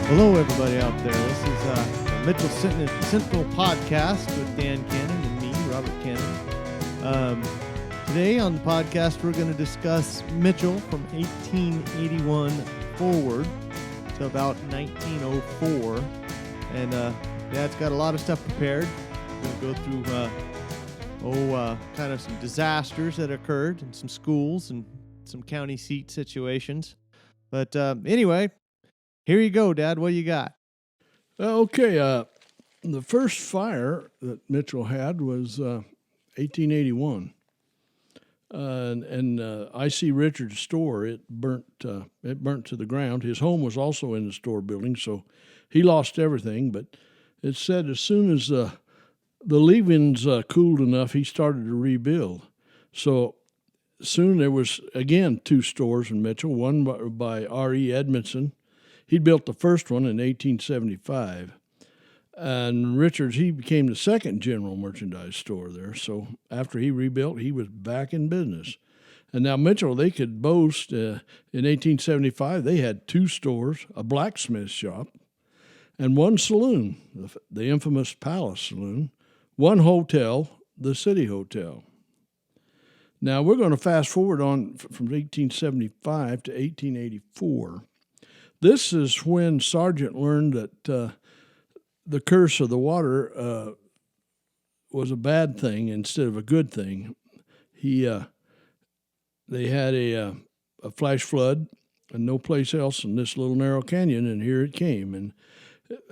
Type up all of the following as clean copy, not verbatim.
Hello, everybody out there. This is the Mitchell Sentinel podcast with Dan Cannon and me, Robert Cannon. Today on the podcast, we're going to discuss Mitchell from 1881 forward to about 1904. And Dad's got a lot of stuff prepared. We're going to go through kind of some disasters that occurred in some schools and some county seat situations. But anyway, here you go, Dad. What do you got? Okay, the first fire that Mitchell had was 1881, and I.C. Richards' store, it burnt to the ground. His home was also in the store building, so he lost everything. But it said as soon as the leavings cooled enough, he started to rebuild. So soon there was again two stores in Mitchell, one by R.E. Edmondson. He built the first one in 1875. And Richards, he became the second general merchandise store there. So after he rebuilt, he was back in business. And now Mitchell, they could boast, in 1875, they had two stores, a blacksmith shop, and one saloon, the infamous Palace Saloon, one hotel, the City Hotel. Now we're going to fast forward on from 1875 to 1884. This is when Sargent learned that the curse of the water was a bad thing instead of a good thing. They had a flash flood and no place else in this little narrow canyon, and here it came. And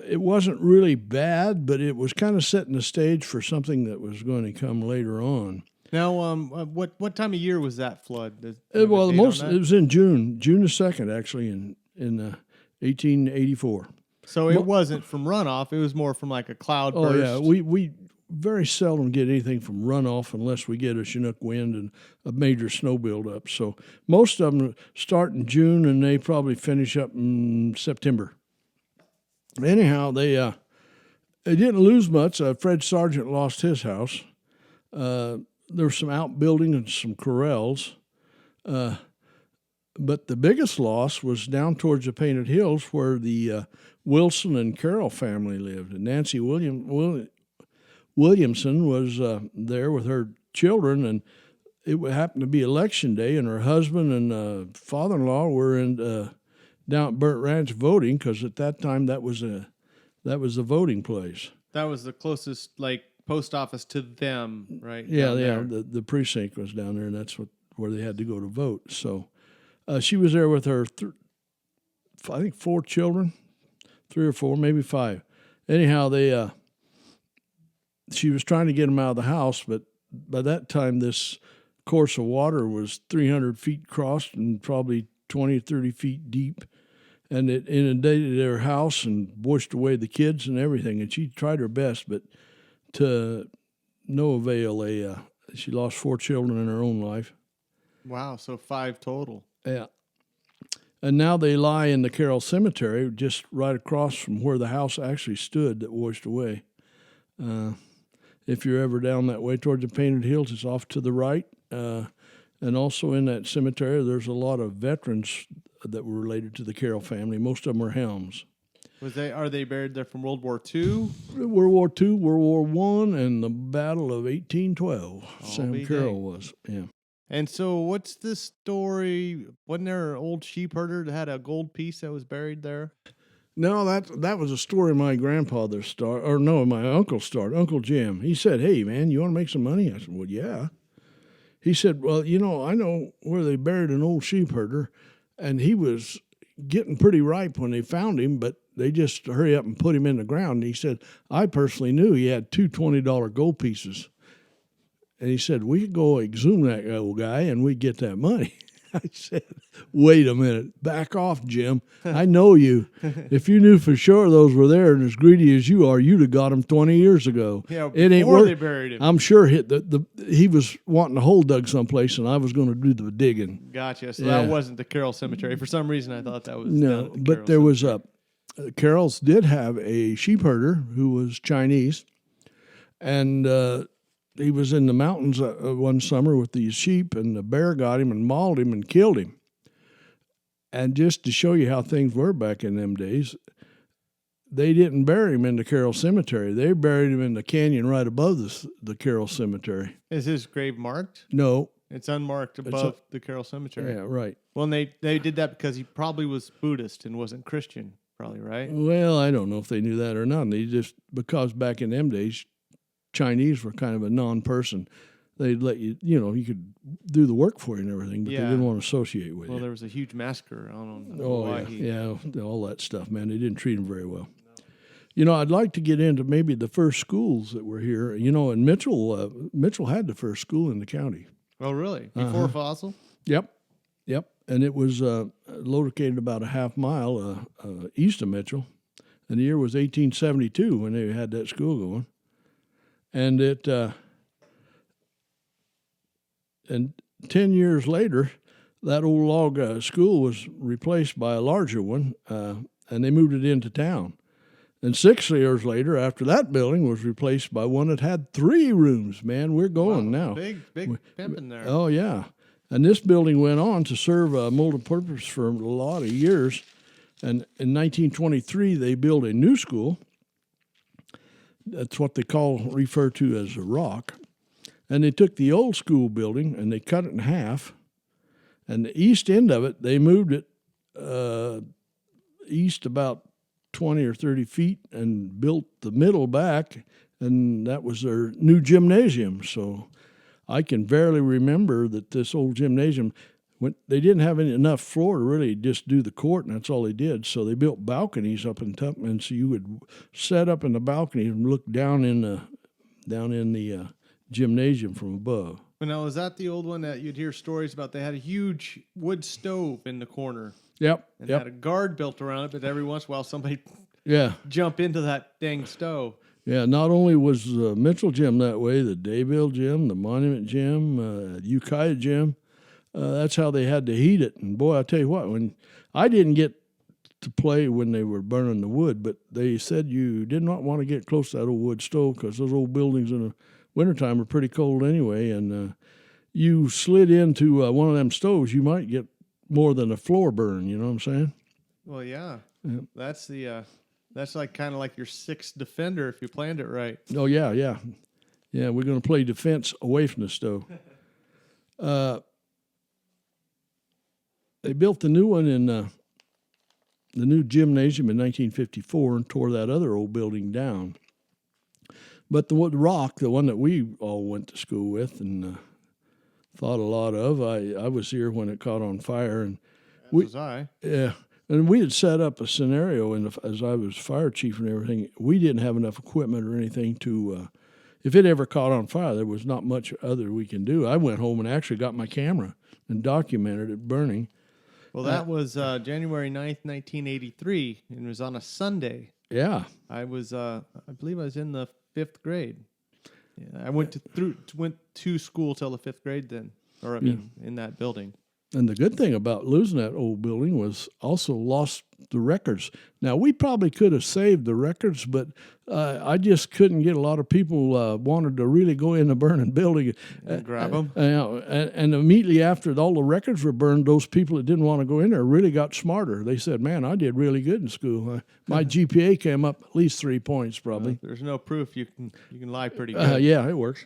it wasn't really bad, but it was kind of setting the stage for something that was going to come later on. Now, what time of year was that flood? It was in June the 2nd, actually, in 1884. So it wasn't from runoff; it was more from like a cloud burst. Oh yeah, we very seldom get anything from runoff unless we get a Chinook wind and a major snow buildup. So most of them start in June and they probably finish up in September. Anyhow, they didn't lose much. Fred Sargent lost his house. There were some outbuildings and some corrals. But the biggest loss was down towards the Painted Hills where the Wilson and Carroll family lived. And Nancy Williamson was there with her children, and it happened to be election day, and her husband and father-in-law were down at Burnt Ranch voting, because at that time that was the voting place. That was the closest post office to them, right? Yeah. The precinct was down there, and that's where they had to go to vote. So she was there with her, I think 4 children, 3 or 4, maybe 5. Anyhow, she was trying to get them out of the house, but by that time this course of water was 300 feet across and probably 20 or 30 feet deep, and it inundated their house and washed away the kids and everything. And she tried her best, but to no avail. She lost 4 children in her own life. Wow, so 5 total. Yeah. And now they lie in the Carroll Cemetery, just right across from where the house actually stood that washed away. If you're ever down that way towards the Painted Hills, it's off to the right. And also in that cemetery, there's a lot of veterans that were related to the Carroll family. Most of them are Helms. Are they buried there from World War II? World War II, World War I, and the Battle of 1812. Sam Carroll was, yeah. And so what's this story? Wasn't there an old sheep herder that had a gold piece that was buried there? No, that was a story my grandfather started, or no, my uncle started, Uncle Jim. He said, "Hey, man, you want to make some money?" I said, "Well, yeah." He said, "Well, I know where they buried an old sheep herder, and he was getting pretty ripe when they found him, but they just hurry up and put him in the ground." And he said, "I personally knew he had 2 $20 gold pieces." And he said, "We could go exhume that old guy and we'd get that money." I said, "Wait a minute. Back off, Jim. I know you. If you knew for sure those were there and as greedy as you are, you'd have got them 20 years ago." Yeah, it ain't before they buried him. I'm sure he was wanting a hole dug someplace, and I was going to do the digging. Gotcha. So that wasn't the Carroll Cemetery. For some reason, I thought that was no. But there was Carrolls did have a sheep herder who was Chinese, and he was in the mountains one summer with these sheep, and the bear got him and mauled him and killed him. And just to show you how things were back in them days, they didn't bury him in the Carroll Cemetery. They buried him in the canyon right above the Carroll Cemetery. Is his grave marked? No. It's unmarked above the Carroll Cemetery. Yeah, right. Well, and they did that because he probably was Buddhist and wasn't Christian, probably, right? Well, I don't know if they knew that or not. Because back in them days, Chinese were kind of a non-person. They'd let you could do the work for you and everything, but they didn't want to associate with you. Well, there was a huge massacre. I don't know yeah, all that stuff, man. They didn't treat him very well. No. I'd like to get into maybe the first schools that were here. And Mitchell had the first school in the county. Oh, really? Before Fossil? Yep. And it was located about a half mile east of Mitchell. And the year was 1872 when they had that school going. And and 10 years later, that old log school was replaced by a larger one, and they moved it into town. And 6 years later, after that building was replaced by one that had 3 rooms. Man, we're going now. Big pimping there. Oh, yeah. And this building went on to serve a multi-purpose for a lot of years. And in 1923, they built a new school. That's what they refer to as a rock. And they took the old school building and they cut it in half. And the east end of it, they moved it east about 20 or 30 feet and built the middle back. And that was their new gymnasium. So I can barely remember that this old gymnasium, they didn't have enough floor to really just do the court, and that's all they did. So they built balconies up in top, and so you would set up in the balcony and look down in the gymnasium from above. But now, is that the old one that you'd hear stories about? They had a huge wood stove in the corner. Yep. And had a guard built around it, but every once in a while somebody jump into that dang stove. Yeah, not only was the Mitchell Gym that way, the Dayville Gym, the Monument Gym, Ukiah Gym, that's how they had to heat it. And boy, I tell you what, when I didn't get to play when they were burning the wood, but they said you did not want to get close to that old wood stove because those old buildings in the wintertime are pretty cold anyway. And you slid into one of them stoves, you might get more than a floor burn. You know what I'm saying? Well, yeah. That's that's like kind of like your sixth defender if you planned it right. Oh yeah. We're going to play defense away from the stove. They built the new one in the new gymnasium in 1954 and tore that other old building down. But the rock, the one that we all went to school with and thought a lot of, I was here when it caught on fire, and was I. Yeah. And we had set up a scenario, as I was fire chief and everything, we didn't have enough equipment or anything to, if it ever caught on fire, there was not much other we can do. I went home and actually got my camera and documented it burning. Well, that was January 9th, 1983, and it was on a Sunday. Yeah. I believe I was in the 5th grade. Yeah, I went to school till the 5th grade then, in that building. And the good thing about losing that old building was also lost the records. Now, we probably could have saved the records, but I just couldn't get a lot of people wanted to really go in the burning building. And grab them. And immediately after all the records were burned, those people that didn't want to go in there really got smarter. They said, man, I did really good in school. My GPA came up at least 3 points probably. There's no proof. You can lie pretty good. Yeah, it works.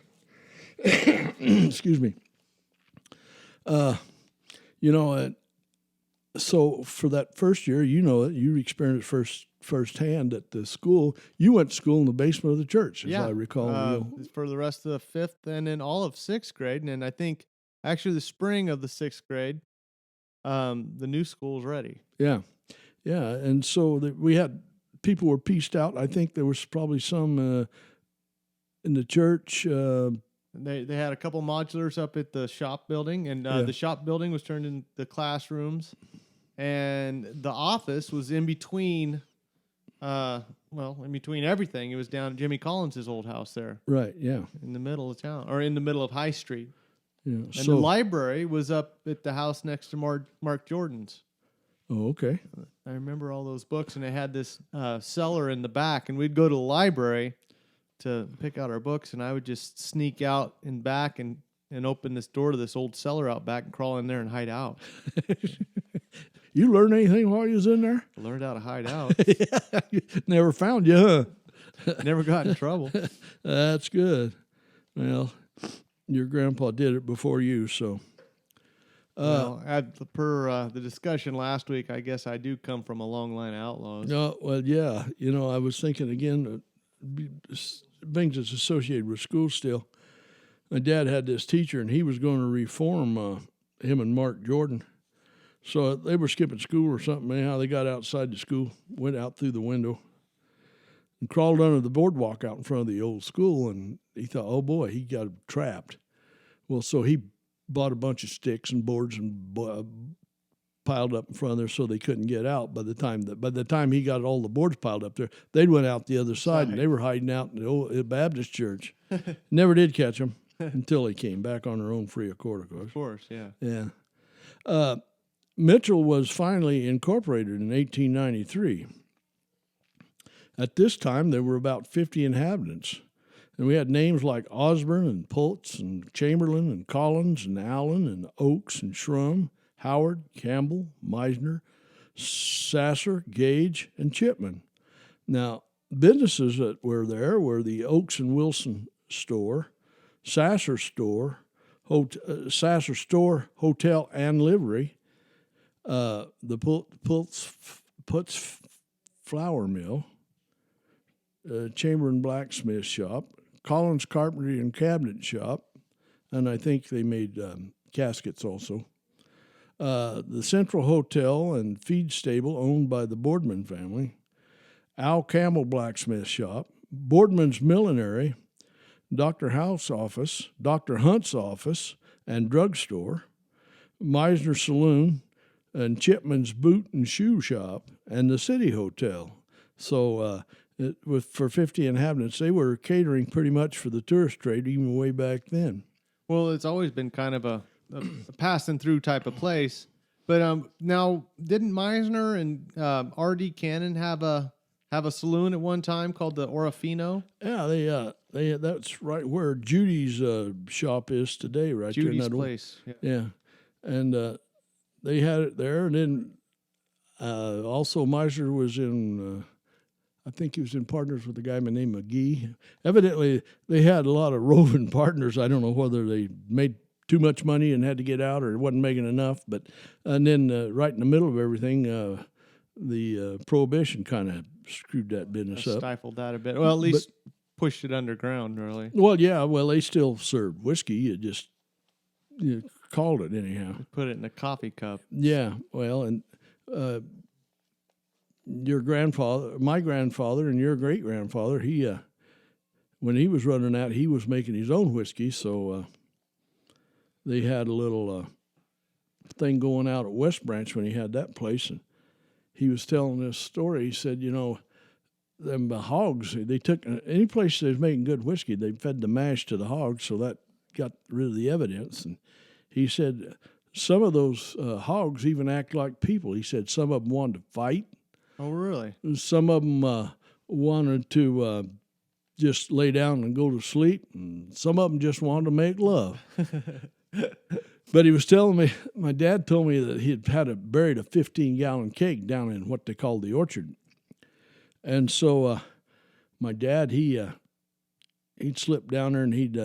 Excuse me. So for that first year, you experienced firsthand at the school. You went to school in the basement of the church, as I recall. For the rest of the 5th and then all of 6th grade. And I think actually the spring of the 6th grade, the new school was ready. Yeah. And so we had people were pieced out. I think there was probably some in the church. They had a couple modulars up at the shop building, and the shop building was turned into classrooms, and the office was in between. In between everything, it was down at Jimmy Collins' old house there. Right. Yeah. In the middle of town, or in the middle of High Street. Yeah. And the library was up at the house next to Mark Jordan's. Oh, okay. I remember all those books, and they had this cellar in the back, and we'd go to the library to pick out our books, and I would just sneak out in back and open this door to this old cellar out back and crawl in there and hide out. You learn anything while you was in there? Learned how to hide out. Yeah. Never found you, huh? Never got in trouble. That's good. Well, your grandpa did it before you, so. Well, per the discussion last week, I guess I do come from a long line of outlaws. No, well, yeah. I was thinking again, things that's associated with school still. My dad had this teacher, and he was going to reform him and Mark Jordan. So they were skipping school or something. Anyhow, they got outside the school, went out through the window, and crawled under the boardwalk out in front of the old school. And he thought, oh boy, he got trapped. Well, so he bought a bunch of sticks and boards and piled up in front of there so they couldn't get out. By the time he got all the boards piled up there, they'd went out the other side, and they were hiding out in the old Baptist church. Never did catch them until they came back on their own free accord, of course. Of course, yeah. Yeah. Mitchell was finally incorporated in 1893. At this time, there were about 50 inhabitants. And we had names like Osborne and Pultz and Chamberlain and Collins and Allen and Oakes and Shrum, Howard, Campbell, Meisner, Sasser, Gage, and Chipman. Now, businesses that were there were the Oakes and Wilson store, Sasser store, Hotel and Livery, the Putz Flour Mill, Chamberlain Blacksmith Shop, Collins Carpentry and Cabinet Shop, and I think they made caskets also. The Central Hotel and Feed Stable owned by the Boardman family, Al Campbell Blacksmith Shop, Boardman's Millinery, Dr. Hunt's office, and drugstore, Meisner Saloon, and Chipman's Boot and Shoe Shop, and the City Hotel. So for 50 inhabitants, they were catering pretty much for the tourist trade even way back then. Well, it's always been kind of a passing through type of place. But now, didn't Meisner and R.D. Cannon have a saloon at one time called the Orofino? Yeah, they that's right where Judy's shop is today, right Judy's there. place. Yeah. And they had it there, and then also Meisner was in. I think he was in partners with a guy named McGee. Evidently, they had a lot of roving partners. I don't know whether they made too much money and had to get out or wasn't making enough. And then right in the middle of everything, the Prohibition kind of screwed that business up. Stifled that a bit. Well, at least pushed it underground, really. Well, yeah. Well, they still served whiskey. You called it anyhow. Put it in a coffee cup. Yeah. Well, and my grandfather, and your great grandfather, he when he was running out, he was making his own whiskey. So they had a little thing going out at West Branch when he had that place, and he was telling this story. He said, them hogs, they took any place they was making good whiskey, they fed the mash to the hogs, so that got rid of the evidence. And he said some of those hogs even act like people. He said some of them wanted to fight. Oh, really? Some of them wanted to just lay down and go to sleep, and some of them just wanted to make love. But he was telling me, my dad told me that he had buried a 15-gallon keg down in what they called the orchard. And so my dad, he'd slip down there and he'd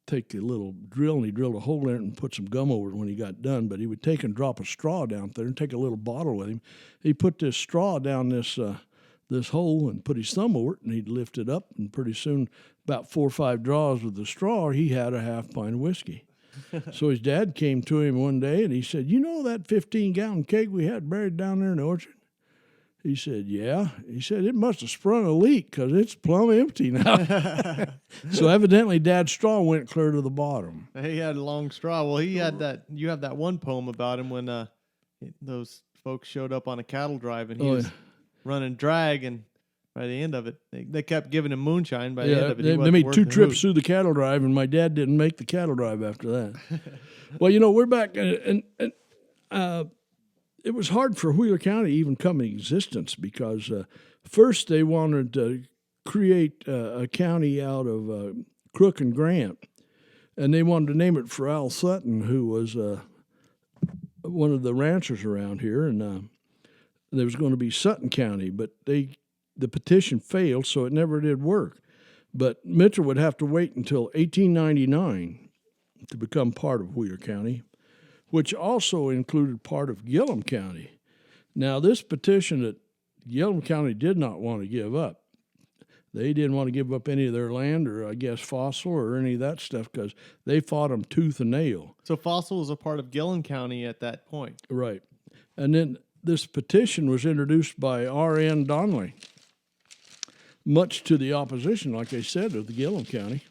take a little drill, and he drilled a hole in it and put some gum over it when he got done. But he would take and drop a straw down there and take a little bottle with him. He put this straw down this hole and put his thumb over it, and he'd lift it up, and pretty soon, about 4 or 5 draws with the straw, he had a half pint of whiskey. So his dad came to him one day, and he said, that 15-gallon keg we had buried down there in the orchard? He said, yeah. He said, it must have sprung a leak because it's plumb empty now. So evidently Dad's straw went clear to the bottom. He had a long straw. Well, he had that. You have that one poem about him when those folks showed up on a cattle drive, and he was running drag, and by the end of it, they kept giving him moonshine. By the end of it, they made 2 trips through the cattle drive, and my dad didn't make the cattle drive after that. Well, we're back, and it was hard for Wheeler County to even come in existence because first they wanted to create a county out of Crook and Grant, and they wanted to name it for Al Sutton, who was one of the ranchers around here, and there was going to be Sutton County, but the petition failed, so it never did work. But Mitchell would have to wait until 1899 to become part of Wheeler County, which also included part of Gillum County. Now, this petition that Gillum County did not want to give up. They didn't want to give up any of their land or, I guess, Fossil or any of that stuff because they fought them tooth and nail. So Fossil was a part of Gillum County at that point. Right. And then this petition was introduced by R.N. Donnelly, much to the opposition, like I said, of the Gillum County.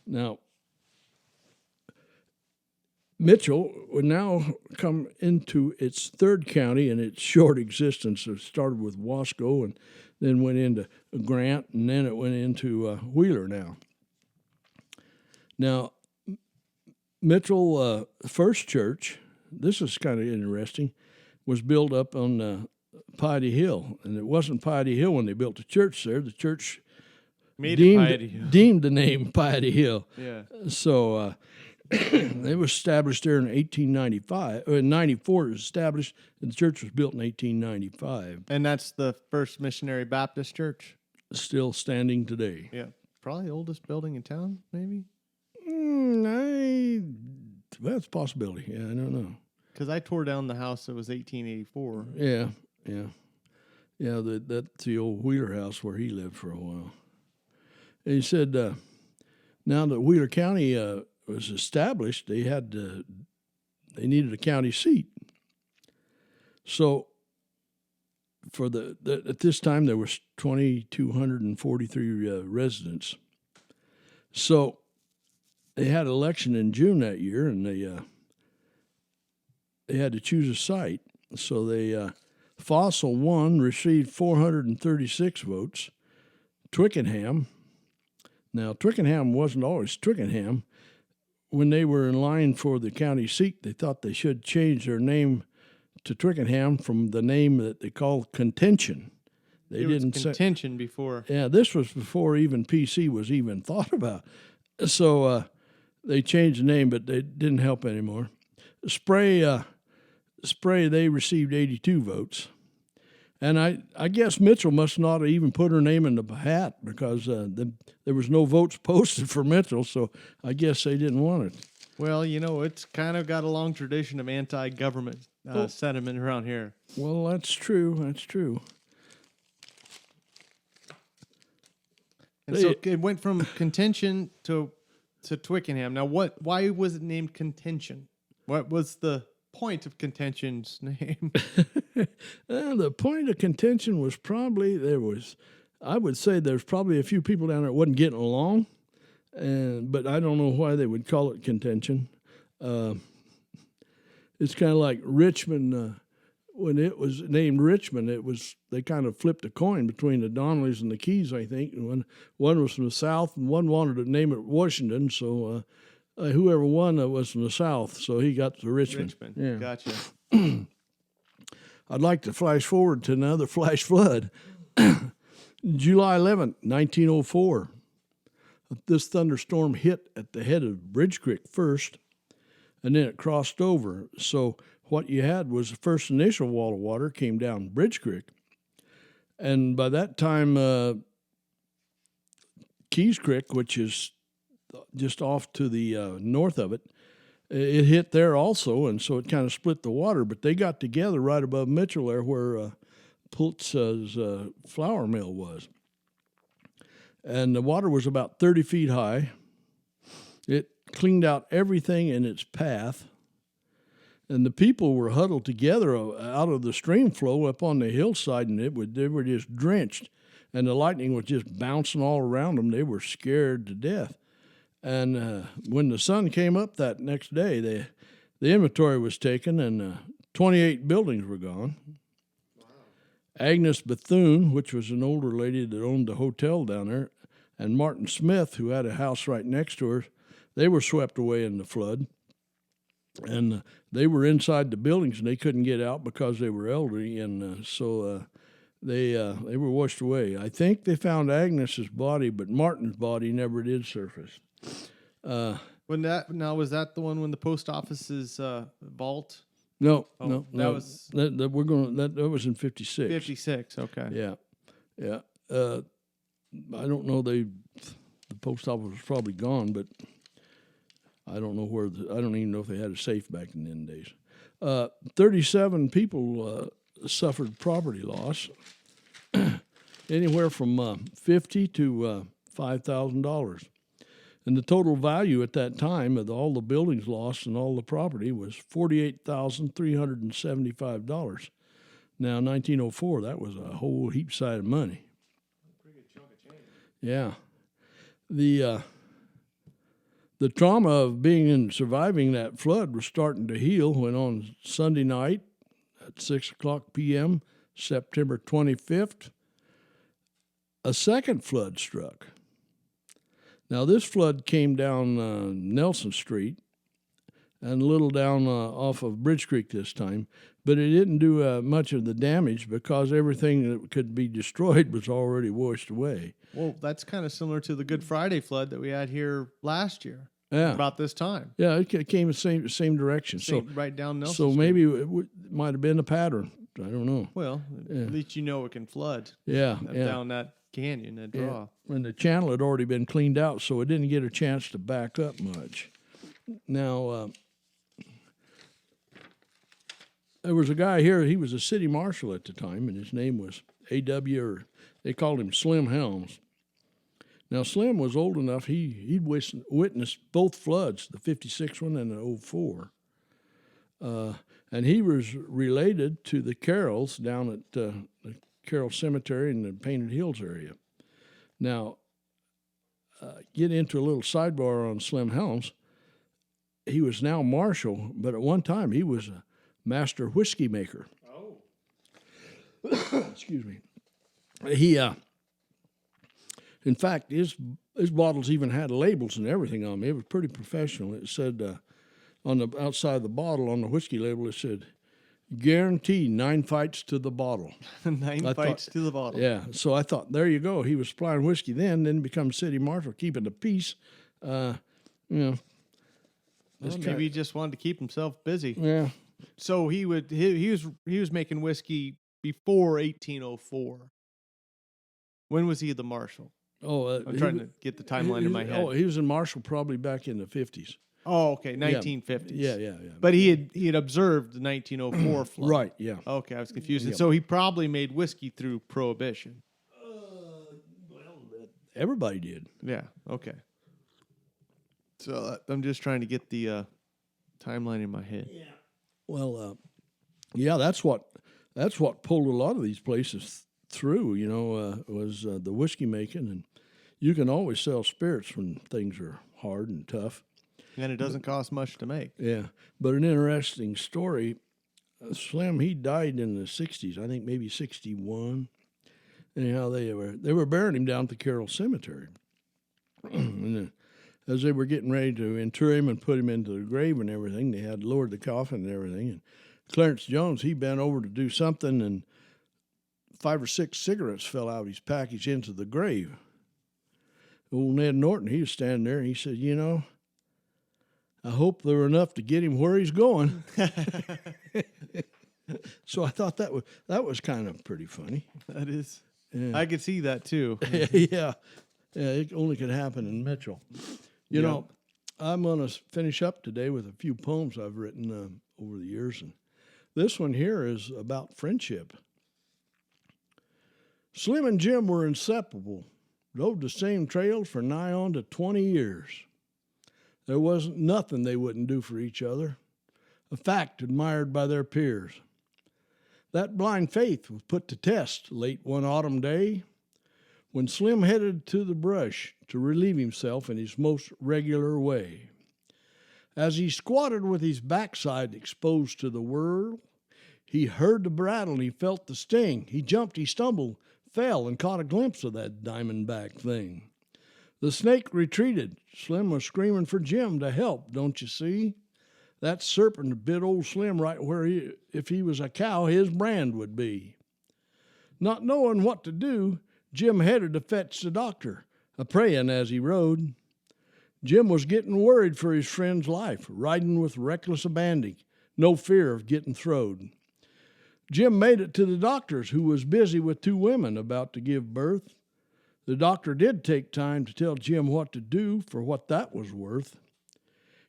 Now, Mitchell would now come into its third county in its short existence. It started with Wasco and then went into Grant, and then it went into Wheeler now. Now, Mitchell First Church, this is kind of interesting, was built up on Piety Hill. And it wasn't Piety Hill when they built the church there. The church deemed the name Piety Hill. Yeah. So it was established there in 1895. In 94 it was established, and the church was built in 1895. And that's the first missionary Baptist church? Still standing today. Yeah. Probably the oldest building in town, maybe? That's a possibility. Yeah, I don't know. Because I tore down the house that was 1884. Yeah. That's the old Wheeler house where he lived for a while. And he said, now that Wheeler County was established, they needed a county seat. So at this time there was 2,243 residents. So they had an election in June that year, and they had to choose a site. So Fossil 1 received 436 votes. Twickenham. Now, Twickenham wasn't always Twickenham. When they were in line for the county seat, they thought they should change their name to Twickenham from the name that they called Contention. It was Contention before. Yeah, this was before even PC was even thought about. So they changed the name, but it didn't help anymore. Spray, they received 82 votes. And I guess Mitchell must not have even put her name in the hat because there was no votes posted for Mitchell, so I guess they didn't want it. Well, it's kind of got a long tradition of anti-government sentiment around here. Well, that's true. And so it went from Contention to Twickenham. Now, why was it named Contention? What was the point of Contention's name? The point of Contention was probably I would say there's probably a few people down there that wasn't getting along, but I don't know why they would call it Contention. It's kind of like Richmond. When it was named Richmond, they kind of flipped a coin between the Donnellys and the Keys, I think. And one was from the South, and one wanted to name it Washington, so whoever won was from the South, so he got to Richmond. Yeah. Gotcha. I'd like to flash forward to another flash flood. July 11th, 1904. This thunderstorm hit at the head of Bridge Creek first, and then it crossed over. So what you had was the first initial wall of water came down Bridge Creek. And by that time, Keys Creek, which is just off to the north of it, it hit there also, and so it kind of split the water. But they got together right above Mitchell there where Pultz's flour mill was. And the water was about 30 feet high. It cleaned out everything in its path. And the people were huddled together out of the stream flow up on the hillside, and they were just drenched. And the lightning was just bouncing all around them. They were scared to death. And when the sun came up that next day, the inventory was taken, and 28 buildings were gone. Wow. Agnes Bethune, which was an older lady that owned the hotel down there, and Martin Smith, who had a house right next to her, they were swept away in the flood. And they were inside the buildings, and they couldn't get out because they were elderly, and so they were washed away. I think they found Agnes's body, but Martin's body never did surface. Was that the one when the post office's vault No, Oh, no, that no. was That was in 56. 56. Okay. Yeah, yeah. I don't know. The post office was probably gone, but I don't know where. I don't even know if they had a safe back in the end days. 37 people suffered property loss, anywhere from $50 to $5,000. And the total value at that time of all the buildings lost and all the property was $48,375. Now, 1904, that was a whole heap side of money. Pretty good chunk of change. Yeah. The trauma of being and surviving that flood was starting to heal when on Sunday night at 6 o'clock p.m., September 25th, a second flood struck. Now, this flood came down Nelson Street and a little down off of Bridge Creek this time, but it didn't do much of the damage because everything that could be destroyed was already washed away. Well, that's kind of similar to the Good Friday flood that we had here last year. Yeah. About this time. Yeah, it came the same direction. Right down Nelson So Street. maybe it might have been a pattern. I don't know. Well, at least you know it can flood. Yeah, Down that canyon, that draw. Yeah. And the channel had already been cleaned out, so it didn't get a chance to back up much. Now, there was a guy here. He was a city marshal at the time, and his name was A.W., or they called him Slim Helms. Now, Slim was old enough, he'd witnessed both floods, the 56 one and the 04. And he was related to the Carrolls down at the Carroll Cemetery in the Painted Hills area. Now, get into a little sidebar on Slim Helms. He was now marshal, but at one time he was a master whiskey maker. Oh. Excuse me. He, in fact, his bottles even had labels and everything on them. It was pretty professional. It said on the outside of the bottle, on the whiskey label, it said, "Guarantee 9 fights to the bottle." 9 fights to the bottle. Yeah. So I thought, there you go. He was supplying whiskey then become city marshal, keeping the peace. Well, maybe he just wanted to keep himself busy. Yeah. So he was making whiskey before 1804. When was he the marshal? Oh, I'm trying to get the timeline in my head. Oh, he was in marshal probably back in the 50s. Oh, okay, 1950s. Yeah. But he had observed the 1904 flood. Right. Yeah. Okay, I was confused. Yep. So he probably made whiskey through Prohibition. Everybody did. Yeah. Okay. So I'm just trying to get the timeline in my head. Yeah. Well, yeah, that's what pulled a lot of these places through. Was the whiskey making, and you can always sell spirits when things are hard and tough. And it doesn't cost much to make. Yeah, but an interesting story. Slim, he died in the 60s, I think maybe 61. Anyhow, they were burying him down at the Carroll Cemetery. And as they were getting ready to inter him and put him into the grave and everything, they had lowered the coffin and everything. And Clarence Jones, he bent over to do something, and 5 or 6 cigarettes fell out of his package into the grave. Old Ned Norton, he was standing there, and he said, I hope there were enough to get him where he's going. So I thought that was kind of pretty funny. That is. Yeah. I could see that too. Yeah, it only could happen in Mitchell. You know, I'm going to finish up today with a few poems I've written over the years. And this one here is about friendship. Slim and Jim were inseparable, rode the same trails for nigh on to 20 years. There wasn't nothing they wouldn't do for each other, a fact admired by their peers. That blind faith was put to test late one autumn day when Slim headed to the brush to relieve himself in his most regular way. As he squatted with his backside exposed to the world, he heard the brattle and he felt the sting. He jumped, he stumbled, fell, and caught a glimpse of that diamondback thing. The snake retreated. Slim was screaming for Jim to help, don't you see? That serpent bit old Slim right where if he was a cow, his brand would be. Not knowing what to do, Jim headed to fetch the doctor, a-praying as he rode. Jim was getting worried for his friend's life, riding with reckless abandon, no fear of getting throwed. Jim made it to the doctor's, who was busy with 2 women about to give birth. The doctor did take time to tell Jim what to do for what that was worth.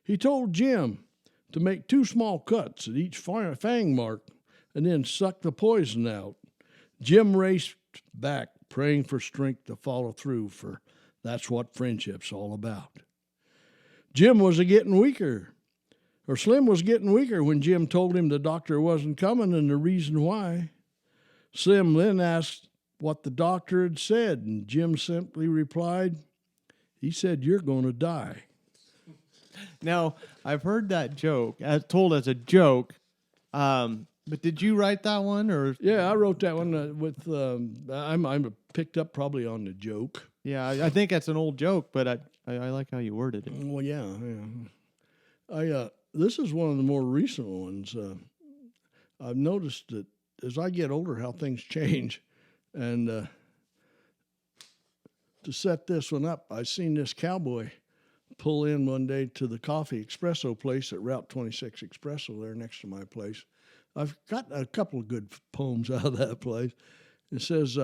He told Jim to make 2 small cuts at each fang mark and then suck the poison out. Jim raced back, praying for strength to follow through, for that's what friendship's all about. Slim was getting weaker when Jim told him the doctor wasn't coming and the reason why. Slim then asked what the doctor had said, and Jim simply replied, "He said you're going to die." Now, I've heard that joke, told as a joke, but did you write that one? Or Yeah, I wrote that one with, I'm picked up probably on the joke. Yeah, I think that's an old joke, but I like how you worded it. Well, yeah. This is one of the more recent ones. I've noticed that as I get older, how things change. And to set this one up, I seen this cowboy pull in one day to the coffee espresso place at Route 26 Espresso there next to my place. I've got a couple of good poems out of that place. It says,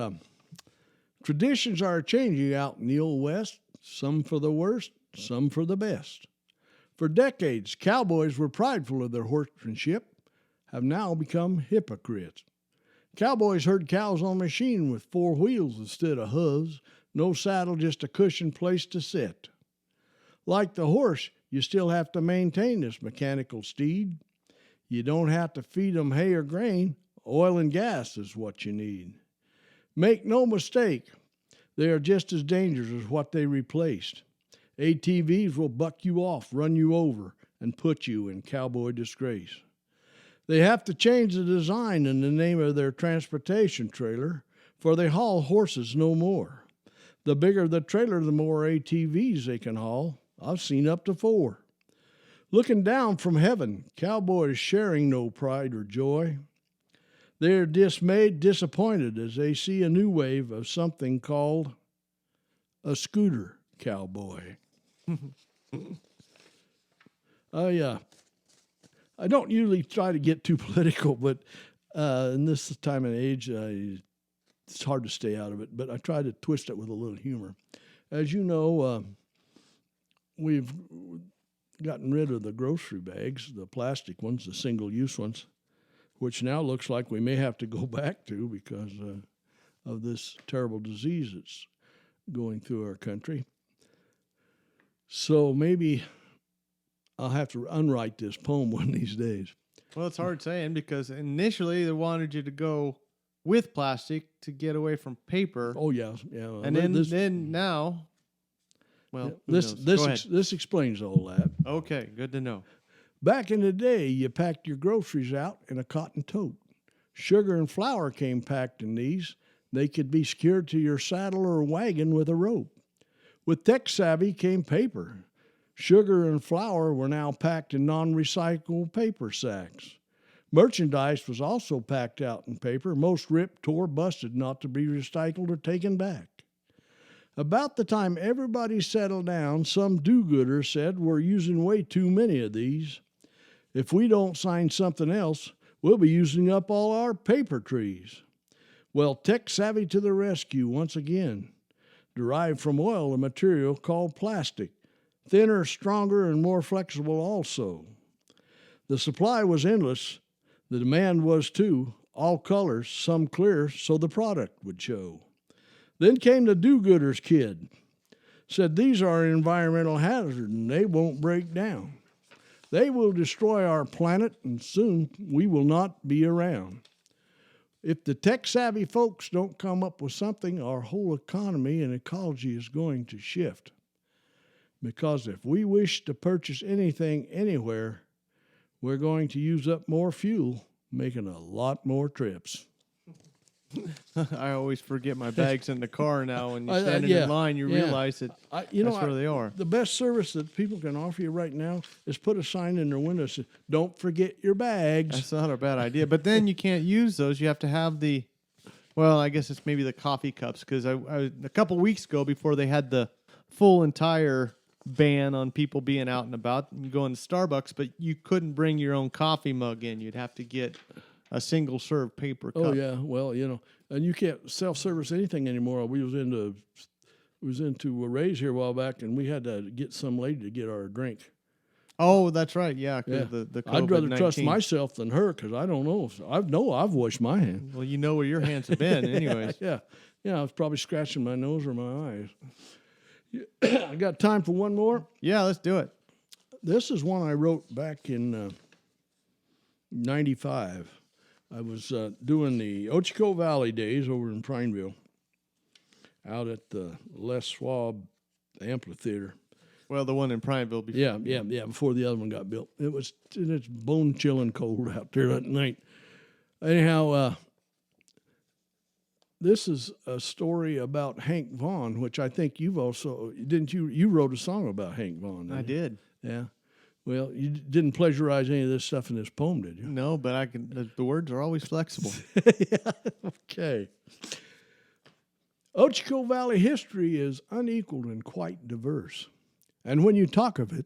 traditions are changing out in the Old West, some for the worst, some for the best. For decades, cowboys were prideful of their horsemanship, have now become hypocrites. Cowboys herd cows on a machine with 4 wheels instead of hooves, no saddle, just a cushioned place to sit. Like the horse, you still have to maintain this mechanical steed. You don't have to feed them hay or grain, oil and gas is what you need. Make no mistake, they are just as dangerous as what they replaced. ATVs will buck you off, run you over, and put you in cowboy disgrace. They have to change the design in the name of their transportation trailer, for they haul horses no more. The bigger the trailer, the more ATVs they can haul. I've seen up to 4. Looking down from heaven, cowboys sharing no pride or joy. They are dismayed, disappointed as they see a new wave of something called a scooter cowboy. I don't usually try to get too political, but in this time and age, it's hard to stay out of it. But I try to twist it with a little humor. As you know, we've gotten rid of the grocery bags, the plastic ones, the single-use ones, which now looks like we may have to go back to because of this terrible disease that's going through our country. So maybe I'll have to unwrite this poem one of these days. Well, it's hard saying because initially they wanted you to go with plastic to get away from paper. Oh, yeah. And then now, well, this explains all that. Okay, good to know. Back in the day, you packed your groceries out in a cotton tote. Sugar and flour came packed in these. They could be secured to your saddle or wagon with a rope. With tech savvy came paper. Sugar and flour were now packed in non-recyclable paper sacks. Merchandise was also packed out in paper, most ripped, tore, busted, not to be recycled or taken back. About the time everybody settled down, some do-gooders said we're using way too many of these. If we don't sign something else, we'll be using up all our paper trees. Well, tech savvy to the rescue once again. Derived from oil, a material called plastic. Thinner, stronger, and more flexible also. The supply was endless. The demand was too. All colors, some clear, so the product would show. Then came the do-gooders kid. Said these are an environmental hazard and they won't break down. They will destroy our planet and soon we will not be around. If the tech-savvy folks don't come up with something, our whole economy and ecology is going to shift. Because if we wish to purchase anything anywhere, we're going to use up more fuel, making a lot more trips. I always forget my bags in the car now. When you're standing in line, you realize that that's where they are. The best service that people can offer you right now is put a sign in their window that says, "Don't forget your bags." That's not a bad idea. But then you can't use those. You have to have I guess it's maybe the coffee cups. Because I a couple weeks ago, before they had the full entire ban on people being out and about and going to Starbucks, but you couldn't bring your own coffee mug in. You'd have to get a single serve paper cup. Oh yeah, well, and you can't self-service anything anymore. We was into a Ray's here a while back, and we had to get some lady to get our drink. Oh, that's right. Yeah, Yeah. the I'd rather COVID-19. trust myself than her because I don't know. I've washed my hands. Well, you know where your hands have been, anyways. Yeah, I was probably scratching my nose or my eyes. I got time for one more. Yeah, let's do it. This is one I wrote back in '95. I was doing the Ochoco Valley days over in Prineville, out at the Les Schwab Amphitheater. Well, the one in Prineville before. Yeah, before the other one got built. It's bone chilling cold out there that night. Anyhow, this is a story about Hank Vaughn, which I think you've also you wrote a song about Hank Vaughn. I did. Yeah. Well, you didn't plagiarize any of this stuff in this poem, did you? No, but I can. The words are always flexible. Yeah. Okay. Ochoco Valley history is unequaled and quite diverse. And when you talk of it,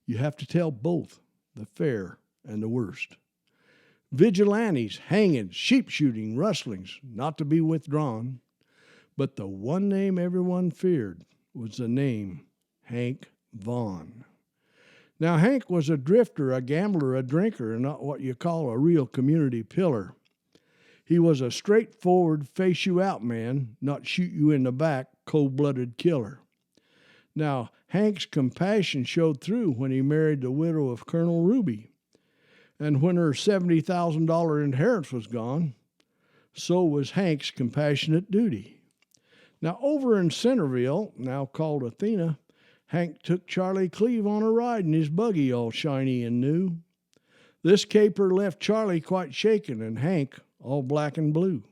you have to tell both the fair and the worst. Vigilantes, hangings, sheep shooting, rustlings, not to be withdrawn. But the one name everyone feared was the name Hank Vaughn. Now, Hank was a drifter, a gambler, a drinker, and not what you call a real community pillar. He was a straightforward, face-you-out man, not shoot-you-in-the-back, cold-blooded killer. Now, Hank's compassion showed through when he married the widow of Colonel Ruby. And when her $70,000 inheritance was gone, so was Hank's compassionate duty. Now, over in Centerville, now called Athena, Hank took Charlie Cleve on a ride in his buggy all shiny and new. This caper left Charlie quite shaken and Hank all black and blue.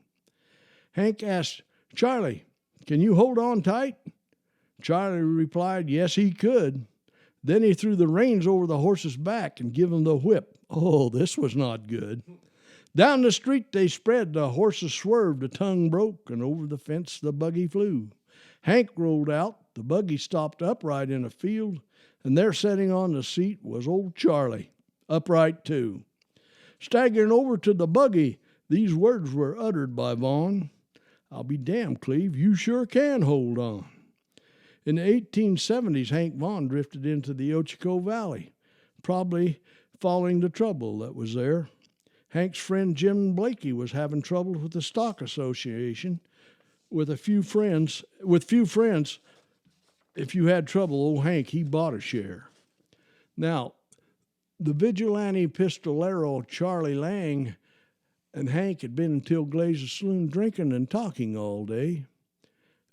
Hank asked, "Charlie, can you hold on tight?" Charlie replied, yes, he could. Then he threw the reins over the horse's back and gave him the whip. Oh, this was not good. Down the street they spread, the horses swerved, the tongue broke, and over the fence the buggy flew. Hank rolled out, the buggy stopped upright in a field, and there sitting on the seat was old Charlie, upright too. Staggering over to the buggy, these words were uttered by Vaughn. "I'll be damned, Cleve, you sure can hold on." In the 1870s, Hank Vaughn drifted into the Ochoco Valley, probably following the trouble that was there. Hank's friend Jim Blakey was having trouble with the Stock Association. With few friends, if you had trouble, old Hank, he bought a share. Now, the vigilante pistolero Charlie Lang and Hank had been in Till Glaze's saloon drinking and talking all day.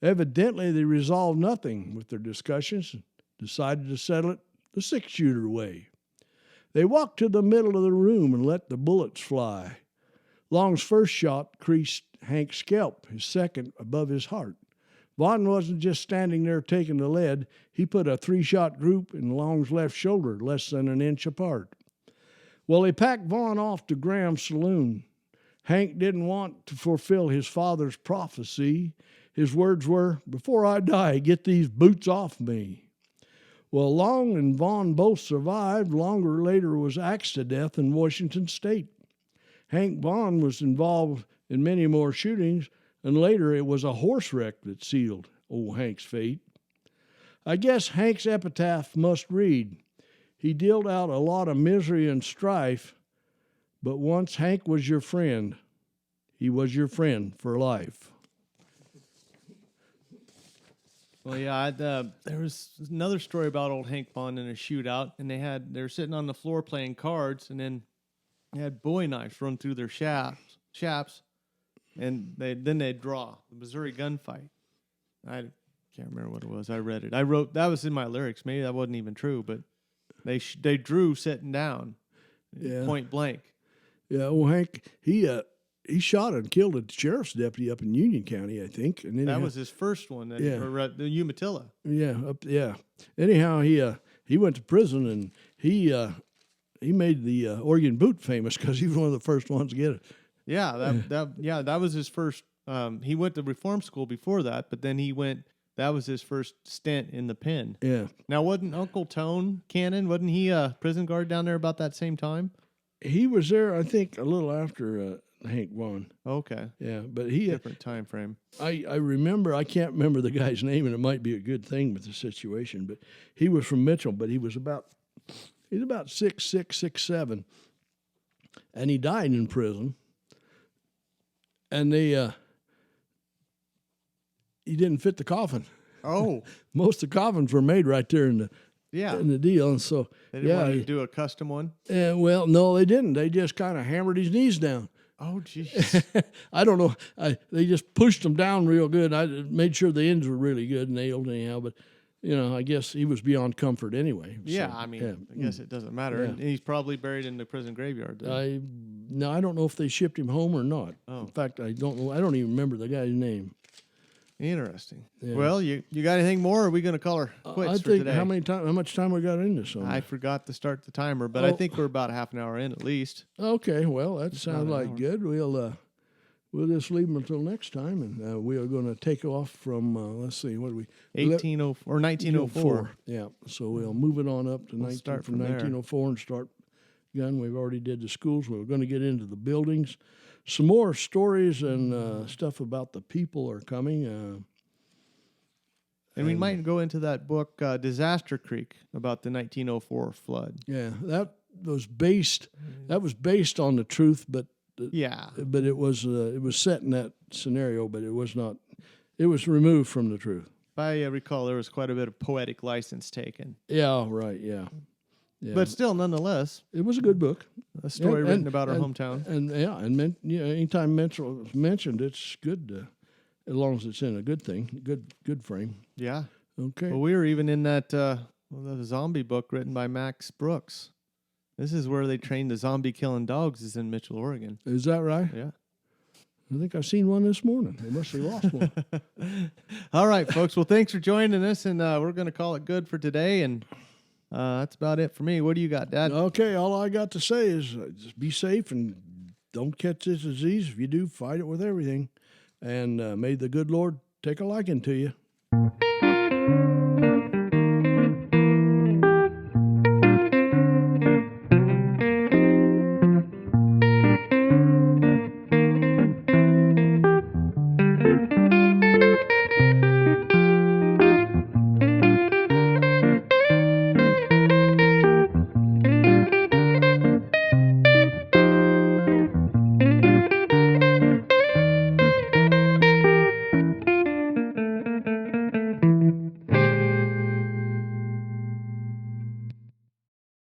Evidently, they resolved nothing with their discussions and decided to settle it the six-shooter way. They walked to the middle of the room and let the bullets fly. Long's first shot creased Hank's scalp, his second above his heart. Vaughn wasn't just standing there taking the lead. He put a three-shot group in Long's left shoulder, less than an inch apart. Well, they packed Vaughn off to Graham's saloon. Hank didn't want to fulfill his father's prophecy. His words were, "Before I die, get these boots off me." Well, Long and Vaughn both survived. Longer later was axed to death in Washington State. Hank Vaughn was involved in many more shootings, and later it was a horse wreck that sealed old Hank's fate. I guess Hank's epitaph must read, he dealt out a lot of misery and strife, but once Hank was your friend, he was your friend for life. Well, yeah, there was another story about old Hank Vaughn in a shootout, and they were sitting on the floor playing cards, and then they had bowie knives run through their shafts, and they'd draw the Missouri gunfight. I can't remember what it was. I read it. I wrote that was in my lyrics. Maybe that wasn't even true, but they drew sitting down, point blank. Yeah, well, Hank he shot and killed a sheriff's deputy up in Union County, I think. And then that was his first one. Or the Umatilla. Yeah. Anyhow, he went to prison and he made the Oregon boot famous because he was one of the first ones to get it. Yeah, that was his first. He went to reform school before that, but then that was his first stint in the pen. Yeah. Now, wasn't Uncle Tone Cannon, wasn't he a prison guard down there about that same time? He was there, I think, a little after Hank Vaughn. Okay. Yeah, but he Different time frame. I remember, I can't remember the guy's name, and it might be a good thing with the situation, but he was from Mitchell, but he's about 6'6", 6'7", and he died in prison. And he didn't fit the coffin. Oh. Most of the coffins were made right there in the deal, and so They didn't want to do a custom one? well, no, they didn't. They just kind of hammered his knees down. Oh, geez. I don't know. They just pushed him down real good. I made sure the ends were really good nailed anyhow, but I guess he was beyond comfort anyway. Yeah, so, I mean, I guess it doesn't matter. Yeah. And he's probably buried in the prison graveyard. I don't know if they shipped him home or not. Oh. In fact, I don't know. I don't even remember the guy's name. Interesting. Yeah. Well, you got anything more, or are we going to call her quits I for think today? how much time we got in this? I forgot to start the timer, but I think we're about half an hour in at least. Okay, well, that sounds about an like hour. good. We'll just leave them until next time, and we are going to take off from, let's see, what do we? 1804 or 1904. Yeah, so we'll move it on up to We'll start from there. 1904 and start again. We've already did the schools. We're going to get into the buildings. Some more stories and stuff about the people are coming. And we might go into that book, Disaster Creek, about the 1904 flood. Yeah, that was based on the truth, but Yeah. but it was set in that scenario, but it was not. It was removed from the truth. If I recall, there was quite a bit of poetic license taken. Yeah, right. Yeah. But still, nonetheless, it was a good book. a story Yeah, written about our hometown. And anytime Mitchell is mentioned, it's good. As long as it's in a good thing, good frame. Yeah. Okay. Well, we were even in that the zombie book written by Max Brooks. This is where they train the zombie killing dogs, is in Mitchell, Oregon. Is that right? Yeah. I think I seen one this morning. They must have lost one. All right, folks. Well, thanks for joining us, and we're going to call it good for today. And that's about it for me. What do you got, Dad? Okay. All I got to say is just be safe and don't catch this disease. If you do, fight it with everything. And may the good Lord take a liking to you.